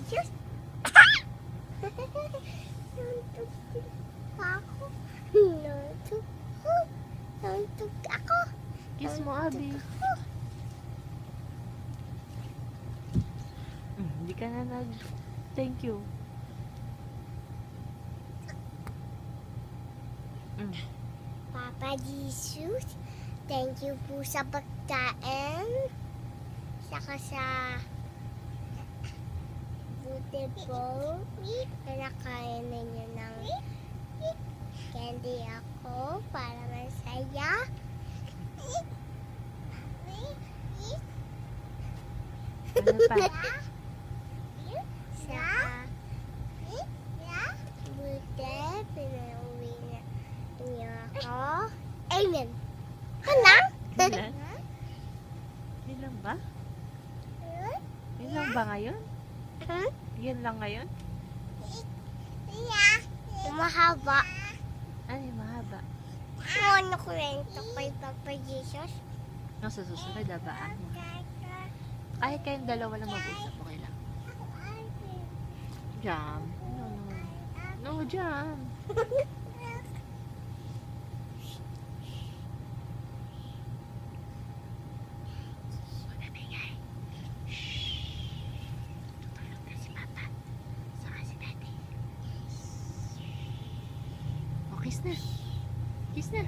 Jesus. Nantok ako. Nantok ako. Kiss mo, Abi. Hindi ka na thank you. Papa Jesus, thank you po sa pagkain. Saka sa buti po. Pinakain ninyo ng candy ako para masaya. Ano pa? Saka buti pinauwi na niyo ako. Amen. Ano? Ilan? Ilan ba? Yun lang ba ngayon? Yan lang ngayon? Mahaba. Ano yung mahaba? Ano kwento kay Papa Jesus? Nung sa susunod, abaan mo. Kahit kayong dalawa lang mag-usap, okay lang. Jam. No, Jam. Tutulog na si Papa. Saka si Daddy. Oh, kiss na. Kiss na.